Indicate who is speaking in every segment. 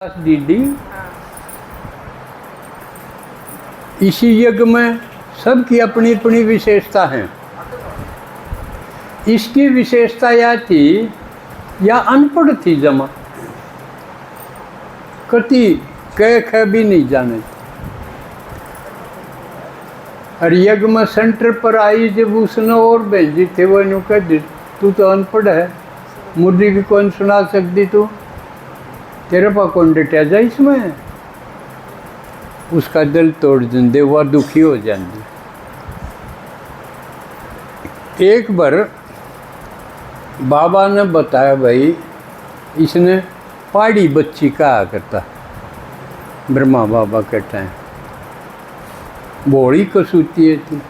Speaker 1: दीदी, इसी यज्ञ में सबकी अपनी अपनी विशेषता है। इसकी विशेषता यह थी या अनपढ़ थी जमा, कति कह भी नहीं जाने। और यज्ञ में सेंटर पर आई जब उसने और भेजी थे वो यूँ कह दी, तू तो अनपढ़ है, मुर्दी की कौन सुना सकती तू, तेरे पा कौन डटा जा इसमें। उसका दिल तोड़ देंदे, वह दुखी हो जाती। एक बार बाबा ने बताया, भाई इसने पहाड़ी बच्ची कहा करता, ब्रह्मा बाबा कहते हैं बोड़ी कसूती है थी,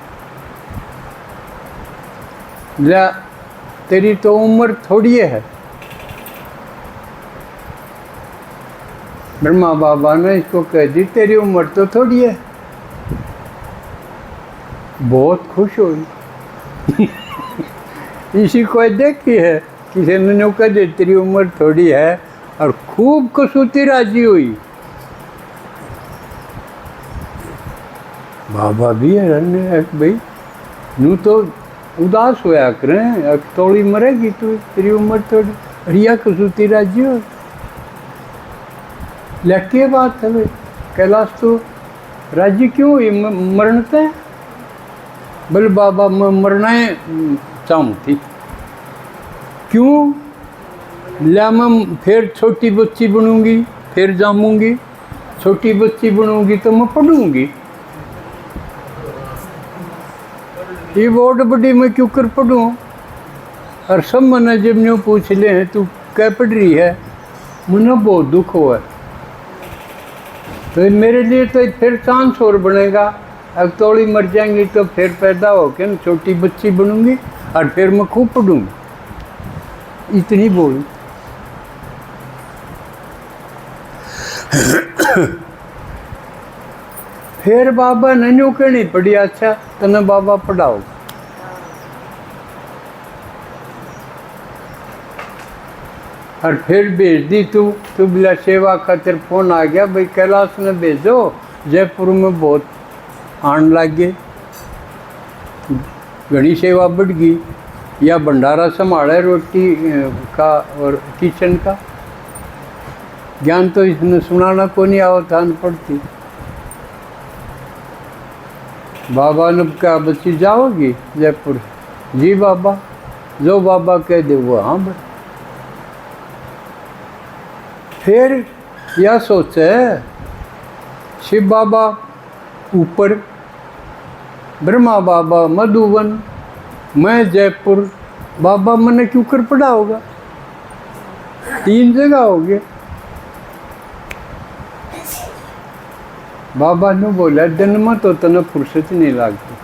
Speaker 1: ला तेरी तो उम्र थोड़ी है। ब्रह्मा बाबा ने इसको कह दी तेरी उम्र तो थोड़ी है। बहुत खुश हुई इसी को देखी है, किसी ने कह दी तेरी उम्र थोड़ी है, और खूब कसूती राजी हुई। बाबा भी हैरान है, भाई नू तो उदास होया करें, थोड़ी मरेगी तू, तेरी उम्र थोड़ी, रिया कसूती राजी हो। लड़की बात है भाई, कैलाश तो राजी क्यों हुई, मरनते हैं। बोले बाबा मैं मरना चाहूँ थी। क्यों? ला मैं फिर छोटी बच्ची बनूंगी, फिर जामूंगी, छोटी बच्ची बनूंगी तो मैं पढ़ूंगी। ये बहुत बड़ी मैं क्यों कर पढ़ूँ। और सब मैंने जब न्यू पूछ ले हैं तू क्या पढ़ रही है, मुझे बहुत दुख हुआ। तो मेरे लिए तो फिर चांस और बनेगा, अब थोड़ी मर जाएंगी तो फिर पैदा हो के छोटी बच्ची बनूंगी और फिर मैं खूब पढ़ूंगी। इतनी बोली। फिर बाबा ने न्यू कहनी पड़ी, अच्छा तने बाबा पढ़ाओ। और फिर भेज दी तू बिला सेवा खातिर फोन आ गया, भाई कैलाश ने भेजो, जयपुर में बहुत आने लग गए, घनी सेवा बढ़ गई। या भंडारा संभाले रोटी का और किचन का, ज्ञान तो इसने सुनाना को नहीं आओ था, अनपढ़ थी। बाबा ने कहा बच्ची जाओगी जयपुर? जी बाबा, जो बाबा कह दे वो हाँ भाई। फिर यह सोचे शिव बाबा ऊपर, ब्रह्मा बाबा मधुवन, मैं जयपुर, बाबा मैंने क्यों कर पड़ा होगा, 3 जगह हो गए। बाबा ने बोला दिन में तो तने फुर्सत नहीं लागती,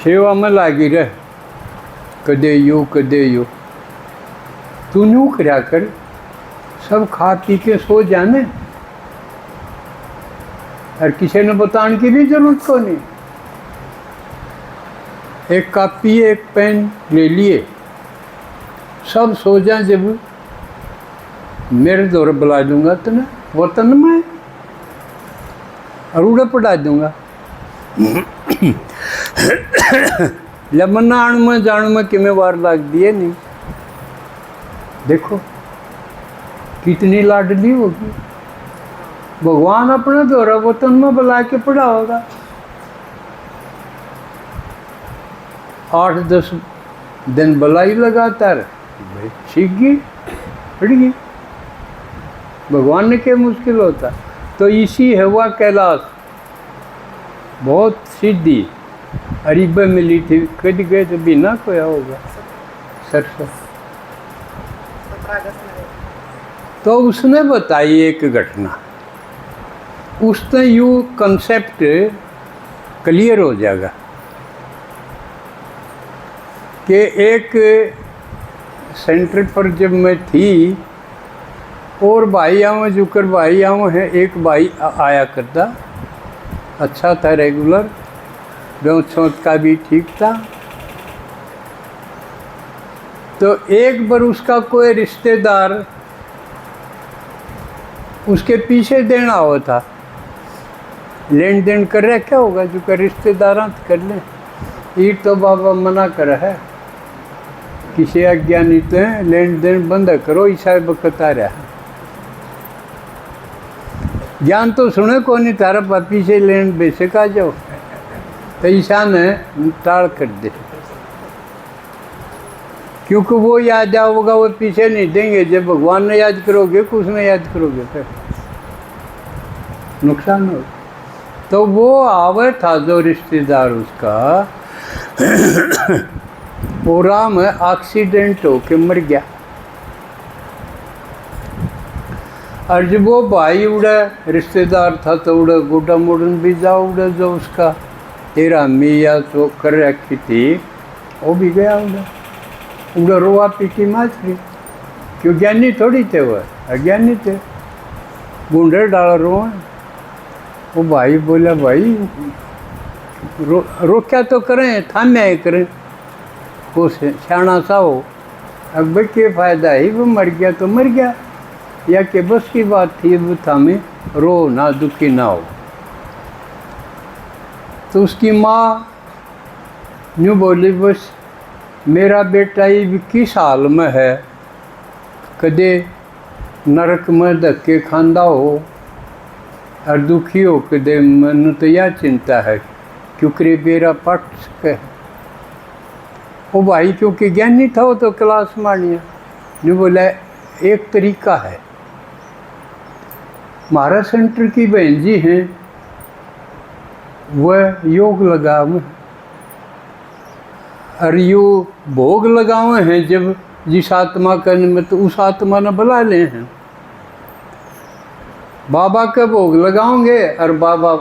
Speaker 1: सेवा में लागी रह, कदे यो तू न्यू करया कर, सब खा पी के सो जाने, और किसी ने बताने की भी जरूरत को नहीं। एक कापी एक पेन ले लिए, सब सो जाए, जब मेरे दौर बुला दूंगा तो ना वतन में और उड़े पढ़ा दूंगा। लमना आण में जान में किमें बार लाग दिए नहीं। देखो कितनी लाडली होगी, भगवान अपने द्वारा वतन में बुला के पढ़ा होगा। 8-10 दिन बुलाई लगातार, सीख गई, पढ़ गई। भगवान ने क्या मुश्किल होता। तो इसी है वह कैलाश, बहुत सीधी अरीबा मिली थी, कद गए तो बिना खोया होगा सरसों। तो उसने बताई एक घटना, उसने यू कंसेप्ट क्लियर हो जाएगा कि एक सेंटर पर जब मैं थी और भाई आऊँ जुकर भाई आऊँ है, एक भाई आया करता, अच्छा था, रेगुलर, ब्यों छोट का भी ठीक था। तो एक बार उसका कोई रिश्तेदार उसके पीछे देना हो था, लेन देन कर रहा क्या होगा, जो कर रिश्तेदार कर ले। ये तो बाबा मना कर है, किसी अज्ञानी तो है लेन देन बंद करो, ईसा बकता रहा। ज्ञान तो सुने को नहीं, तारा पापी से लेन बेचे का जाओ, तो ईसा ने टाल कर दे, क्योंकि वो याद आओगा, वो पीछे नहीं देंगे। जब भगवान ने याद करोगे कुछ नहीं याद करोगे, फिर नुकसान हो। तो वो आवे था जो रिश्तेदार उसका, वो राम एक्सीडेंट होके मर गया। और जब वो भाई उड़े रिश्तेदार था तो उड़े गोडा मोड़न भी जा उड़े, जो उसका तेरा मियाँ जो कर रखी थी वो भी गया उड़े रोआ पीटी माथरी। क्यों ज्ञानी थोड़ी थे, वह अज्ञानी थे, गुंडे डाल रोआ। वो भाई बोला भाई रोक्या तो करें, थाम्या करें, वो सियाना सा हो। अब भाई क्या फ़ायदा है, वो मर गया तो मर गया, या कि बस की बात थी, वो थामे रो ना, दुखी ना हो। तो उसकी माँ यूँ बोली, बस मेरा बेटा ये किस हाल में है, कदे नरक में धक्के खांदा हो और दुखी हो, कदे मन तो यह चिंता है क्योंकि बेरा पट सके। वो भाई क्योंकि ज्ञानी था, वो तो क्लास मानिया नहीं बोला। एक तरीका है, हमारा सेंटर की बहन जी हैं, वह योग लगावे और यो भोग लगावे हैं। जब जिस आत्मा का में तो उस आत्मा ने बुला ले हैं, बाबा का भोग लगाओगे और बाबा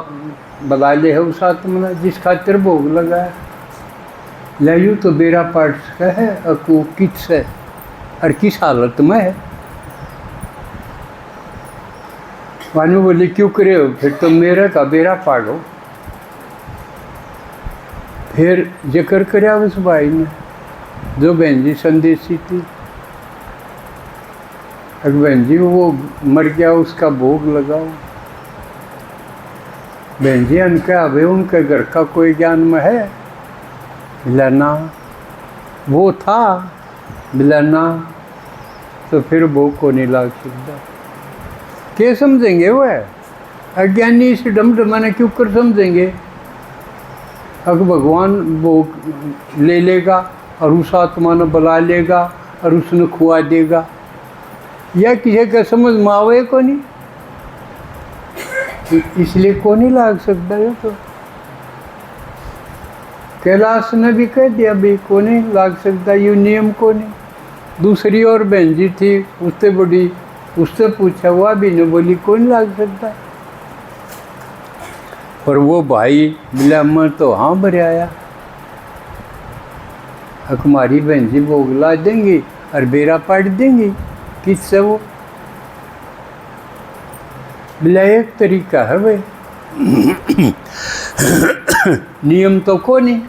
Speaker 1: बुला ले है उस आत्मा ने जिस खातिर भोग लगाया। लयू तो बेरा पाठ का है, अकू किस है और किस हालत में है। वानू बोले क्यों करे हो, फिर तो मेरे का बेरा पाड़ो। फिर जिक्र कराया उस भाई ने, जो बहन जी संदेशी थी। अगर बहन जी वो मर गया, उसका भोग लगाओ। बहन जी उनका अभी उनके घर का कोई ज्ञान में है, मिला ना, वो था मिला ना, तो फिर भोग को नहीं लाग सकता। क्या समझेंगे वह अज्ञानी, इस डमडमाने क्यों कर समझेंगे। अगर भगवान भोग ले लेगा और उस आत्मा ने बुला लेगा और उसने खुआ देगा, या किसी का समझ में आवे को नहीं, इसलिए को नहीं लाग सकता। ये तो कैलाश ने भी कह दिया भाई को नहीं लाग सकता, यू नियम को नहीं। दूसरी और बहन जी थी, उससे बड़ी, उससे पूछा, वह भी नहीं बोली को नहीं लाग सकता। पर वो भाई बिला मैं तो हाँ भर आया, हमारी बहन जी भोग ला देंगी और बेरा पाट देंगी, किससे वो बिला एक तरीका है भाई, नियम तो को नहीं।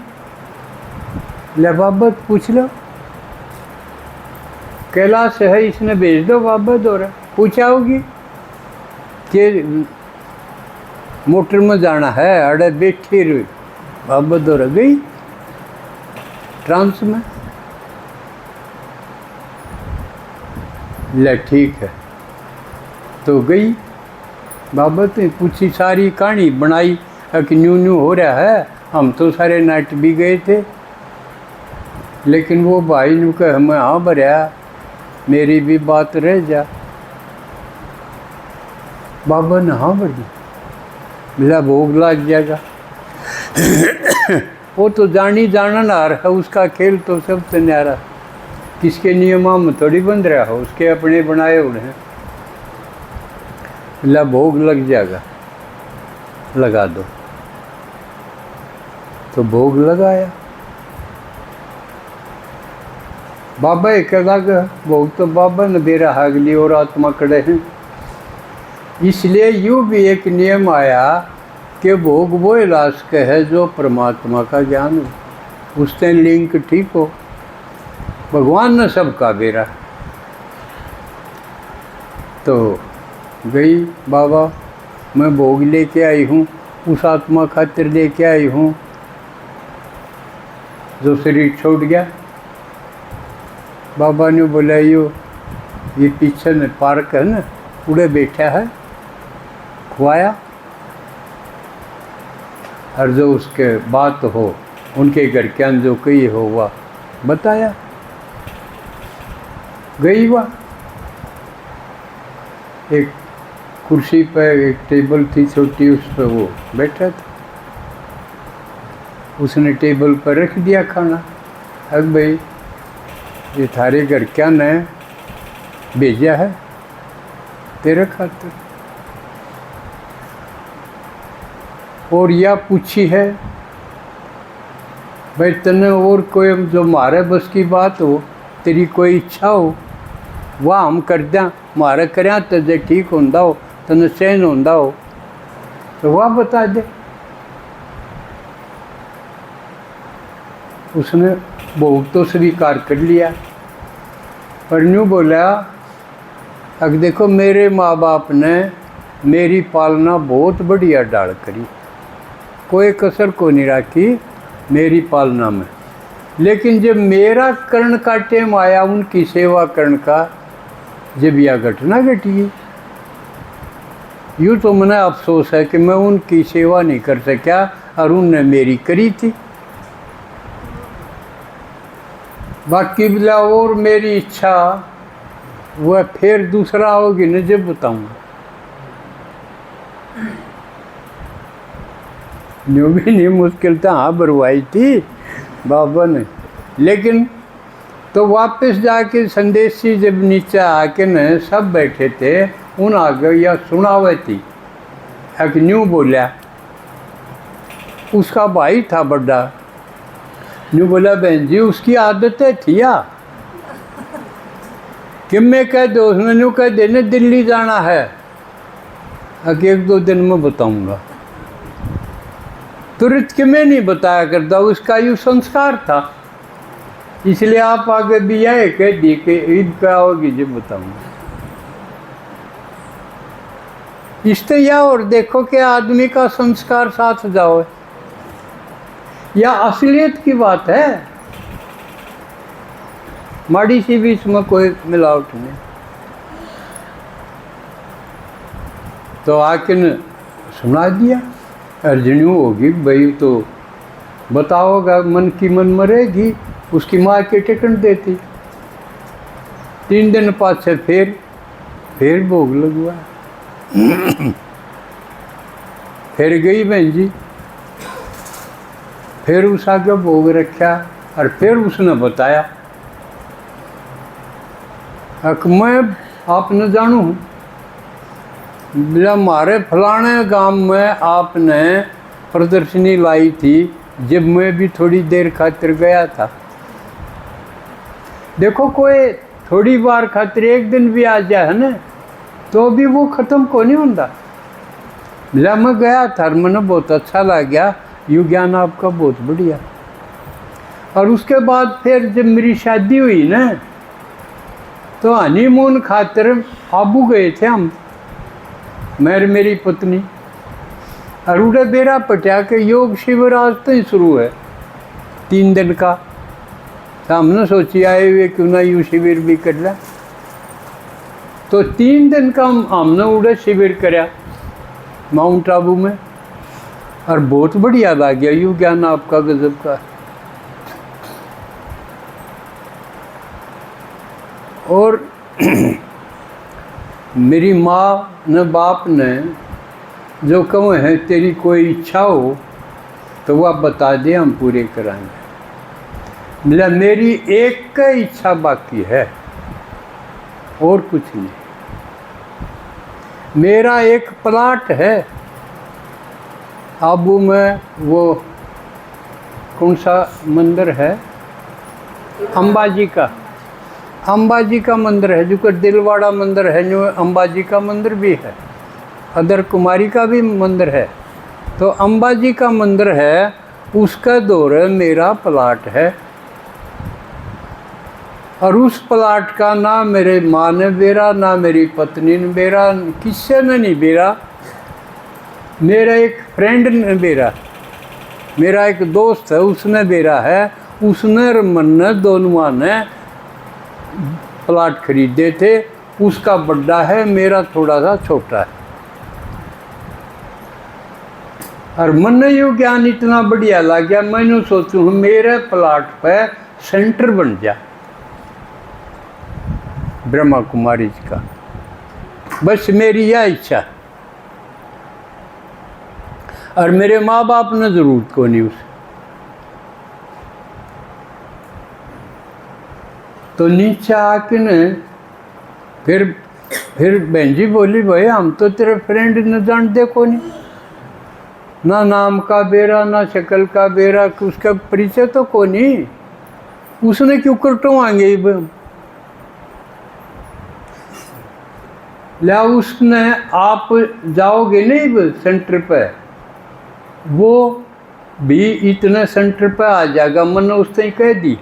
Speaker 1: ले बाबत पूछ लो, कैलाश है इसने भेज दो, बाबत हो रहा पूछा होगी कि मोटर में जाना है, अड़े बैठी रही, बाबत हो रहा गई ट्रांस में। ले ठीक है, तो गई बाबत ने पूछी, सारी कहानी बनाई कि न्यू न्यू हो रहा है। हम तो सारे नाट भी गए थे, लेकिन वो भाई ने कहा हमें हाँ भरया, मेरी भी बात रह जा। बाबा ने हाँ भर दी, मिला भोग लग जाएगा। वो तो जानी जानन आ रहा है, उसका खेल तो सबसे न्यारा, किसके नियमों में थोड़ी बंध रहा हो, उसके अपने बनाए हुए हैं। मिला भोग लग जाएगा, लगा दो। तो भोग लगाया, बाबा एक अलग भोग तो बाबा ने दे रहा, अगली और आत्मा खड़े हैं। इसलिए यूँ भी एक नियम आया कि भोग वो इलाज का है जो परमात्मा का ज्ञान हो, उससे लिंक ठीक हो। भगवान ने सबका बेरा, तो गई, बाबा मैं भोग लेके आई हूँ, उस आत्मा खातिर लेके आई हूँ जो शरीर छोड़ गया। बाबा ने बोला ये पीछे में पार्क है ना, उड़े बैठा है, खुआया, और जो उसके बात हो उनके घर के अंदर जो कही हो वह बताया। गई वह एक कुर्सी पर, एक टेबल थी छोटी, उस पर वो बैठा था। उसने टेबल पर रख दिया खाना। अब भाई ये थारे घर क्या न भेजा है तेरे खातिर, और या पूछी है भाई तने और कोई जो मारे बस की बात हो, तेरी कोई इच्छा हो वह हम कर दें, मारे करें तो जे ठीक होंदा हो, तने चैन होंदा हो तो वह बता दे। उसने भोग तो स्वीकार कर लिया, पर यूँ बोला अब देखो मेरे माँ बाप ने मेरी पालना बहुत बढ़िया डाल करी, कोई कसर को नहीं रखी मेरी पालना में, लेकिन जब मेरा कर्ण का टेम आया उनकी सेवा कर्ण का, जब यह घटना घटी, यूँ तो मने अफसोस है कि मैं उनकी सेवा नहीं कर सका और उनने मेरी करी थी। बाकी बिला और मेरी इच्छा वह फिर दूसरा होगी न, जब बताऊँगा। न्यू भी नहीं मुश्किल था, हाँ बरवाई थी बाबा ने, लेकिन तो वापस जाके संदेशी जब नीचे आके न सब बैठे थे, उन आगे या सुनावे थी। एक न्यू बोला, उसका भाई था बड़ा, न्यू बोला बहन जी उसकी आदतें थी या कि मैं कह दो, उसने न्यू कह देने दिल्ली जाना है, अगर एक दो दिन में बताऊंगा, तुरंत कि मैं नहीं बताया करता, उसका यूँ संस्कार था, इसलिए आप आगे भी आए कह दी कि ईद क्या होगी जब बताऊंगा। इससे या और देखो कि आदमी का संस्कार साथ जाओ, या असलियत की बात है, माड़ी सी भी इसमें कोई मिलावट नहीं। तो आके न सुना दिया, अर्जुनियों होगी भाई तो बताओगा, मन की मन मरेगी, उसकी माँ के टिकट देती। 3 दिन पाछे फिर भोग लगवा, फिर गई बहन जी, फिर उस आगे भोग रखा, और फिर उसने बताया कि मैं आप न जानू बोला हमारे फलाने गांव में आपने प्रदर्शनी लाई थी, जब मैं भी थोड़ी देर खातिर गया था। देखो कोई थोड़ी बार खातिर एक दिन भी आ जाए ना, तो भी वो ख़त्म को नहीं होता। बोला मैं गया था, मैंने बहुत अच्छा लग गया, यू ज्ञान आपका बहुत बढ़िया। और उसके बाद फिर जब मेरी शादी हुई ना, तो हनीमून खातिर आबू गए थे हम, मेरी पत्नी, और उड़े बेरा पटिया के योग शिविर आज तो ही शुरू है 3 दिन का, तो हमने सोची आए हुए क्यों ना यू शिविर भी कर लिया। तो 3 दिन का हमने उड़े शिविर कराया माउंट आबू में, और बहुत बढ़िया लग गया, यू ज्ञान आपका गजब का। और मेरी माँ न बाप ने जो कहे हैं तेरी कोई इच्छा हो तो वह बता दे, हम पूरे कराएंगे। बोला मेरी एक का इच्छा बाकी है और कुछ नहीं। मेरा एक प्लाट है आबू में, वो कौन सा मंदिर है, अंबाजी का मंदिर है, जो कि दिलवाड़ा मंदिर है, जो अंबाजी का मंदिर भी है, अदर कुमारी का भी मंदिर है। तो अंबाजी का मंदिर है, उसका दौर मेरा प्लाट है, और उस प्लाट का ना मेरे माँ ने बेरा, ना मेरी पत्नी ने बेरा, किसी ने नहीं बेरा। मेरा एक फ्रेंड ने बेरा, मेरा एक दोस्त है उसने बेरा है। उसने और मन ने दोनों ने प्लाट खरीदे थे। उसका बड़ा है, मेरा थोड़ा सा छोटा है। और मन ने यो ज्ञान इतना बढ़िया लग गया, मैंने सोचूं मेरे प्लाट पे सेंटर बन जा ब्रह्मा कुमारी जी का। बस मेरी यह इच्छा। और मेरे माँ बाप ने जरूरत को नहीं उसे। तो नीचे आके ने फिर बहन जी बोली, भाई हम तो तेरे फ्रेंड न जानते को नहीं, ना नाम का बेरा, ना शक्ल का बेरा, उसका परिचय तो को नहीं। उसने क्यों कटवाएंगे? ला उसने आप जाओगे नहीं सेंटर पे, वो भी इतने सेंटर पे आ जाएगा। मैंने उसने कह दी,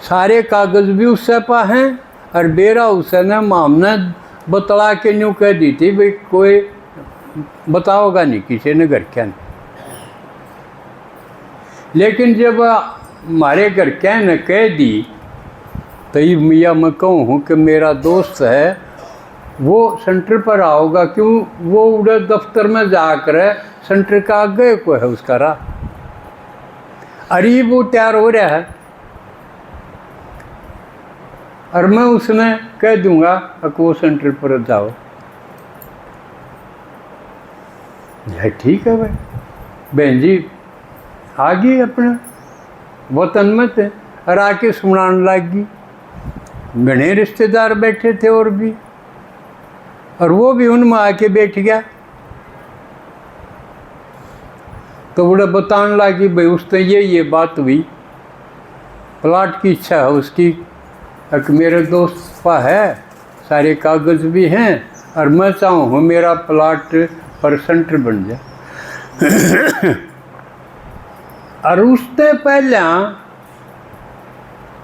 Speaker 1: सारे कागज भी उससे पा हैं और बेरा उसने मामने बतला के न्यू कह दी थी, भाई कोई बताओगा नहीं किसी ने घर क्या नहीं। लेकिन जब हमारे घर क्या ने कह दी तो ये मियाँ मैं कहूँ कि मेरा दोस्त है वो सेंटर पर आओगा, क्यों वो उड़े दफ्तर में जाकर सेंटर का आगे को है उसका राह। अरे वो तैयार हो रहा है और मैं उसने कह दूंगा कि वो सेंटर पर जाओ। ठीक है भाई। बहन जी आ गई अपने वतन में थे और आके सुनाने लगी। घने रिश्तेदार बैठे थे और भी, और वो भी उनमें आके बैठ गया। तो बड़ा बताने लगी, भाई उसने ये बात हुई, प्लाट की इच्छा है उसकी, कि मेरे दोस्त पा है, सारे कागज भी हैं और मैं चाहूँ मेरा प्लाट पर सेंटर बन जाए। और उससे पहले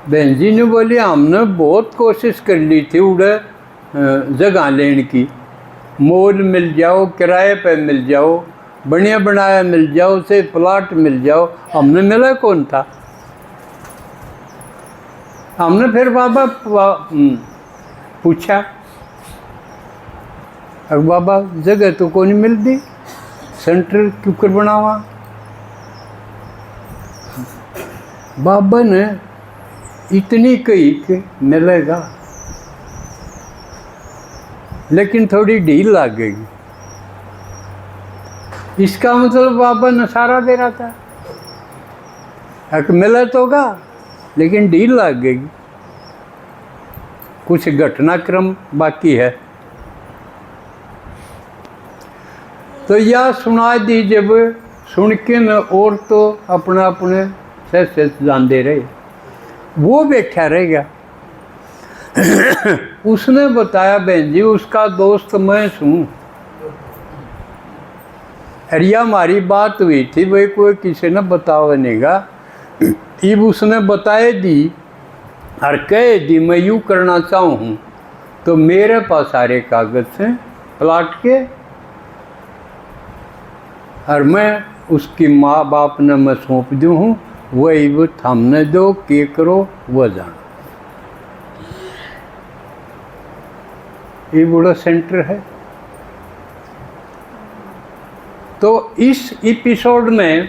Speaker 1: बहन जी ने बोली, हमने बहुत कोशिश कर ली थी उड़े जगह लेने की, मोल मिल जाओ, किराए पे मिल जाओ, बढ़िया बनाया मिल जाओ, से प्लाट मिल जाओ, हमने मिला कौन था। हमने फिर बाबा पूछा, अब बाबा जगह तो कौन मिलती, सेंटर क्यों कर बनावा। बाबा ने इतनी कही कि मिलेगा, लेकिन थोड़ी ढील लग गई। इसका मतलब बाबा ने सारा दे रहा था, हक मिला तो होगा, लेकिन ढील लग गई। कुछ घटनाक्रम बाकी है। तो यह सुना दी, जब सुन के न और तो अपना अपने से जानते रहे, वो बैठा रह गया। उसने बताया, बहन जी उसका दोस्त मैं हूँ, अरिया हमारी बात हुई थी, भाई कोई किसी ने बतावा नहींगा। इब उसने बताए दी और कह दी मैं यूँ करना चाहूँ, तो मेरे पास सारे कागज हैं प्लाट के, और मैं उसकी माँ बाप ने मैं सौंप दूँ हूँ, वही वो थामने दो, के करो वो जान। ये बड़ा सेंटर है। तो इस एपिसोड में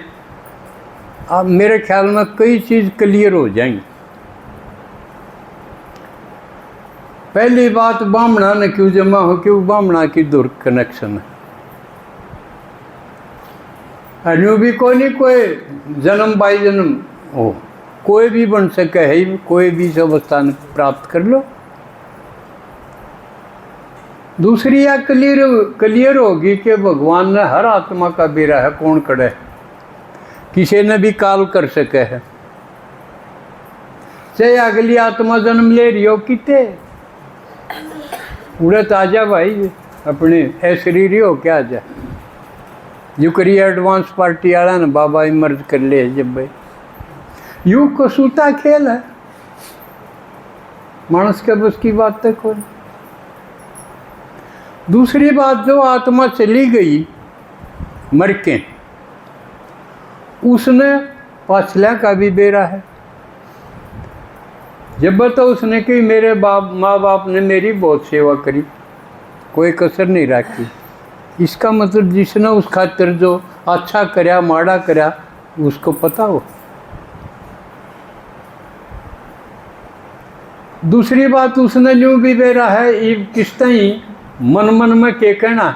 Speaker 1: अब मेरे ख्याल में कई चीज़ क्लियर हो जाएंगी। पहली बात, बामणा ने क्यों जमा हो, क्यों बामणा की दूर कनेक्शन है। अनु भी कोई नहीं, कोई जन्म बाई जन्म हो, कोई भी बन सके है, कोई भी अवस्था प्राप्त कर लो। दूसरी या क्लियर होगी कि भगवान ने हर आत्मा का बेरा है, कौन करे, किसी ने भी काल कर सके है। चाहे अगली आत्मा जन्म ले रही हो किते, उड़त आ जा भाई, अपने ऐ शरीर हो क्या जा। जो करिए एडवांस पार्टी वाला ने बाबा इमर्ज कर ले जब भाई। यू कसूता खेल है, मानस के बस की बात तक हो। दूसरी बात, जो आत्मा चली गई मर के, उसने पाछला का भी बेरा है। जब तो उसने कि मेरे माँ बाप ने मेरी बहुत सेवा करी, कोई कसर नहीं रखी। इसका मतलब जिसने उस खातिर जो अच्छा करया माड़ा करया उसको पता हो। दूसरी बात, उसने यूँ भी बेरा है किस ही मन मन में के कहना,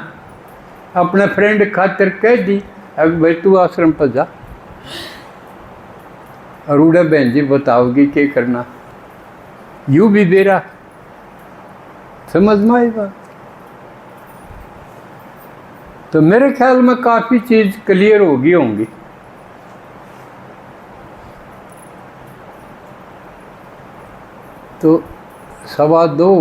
Speaker 1: अपने फ्रेंड खातिर कह दी अब भाई तू आश्रम पर जा, और उड़े बहन जी बताओगी क्या करना। यूँ भी बेरा, समझ में आई बात। तो मेरे ख्याल में काफ़ी चीज़ क्लियर होगी होंगी। तो 2:15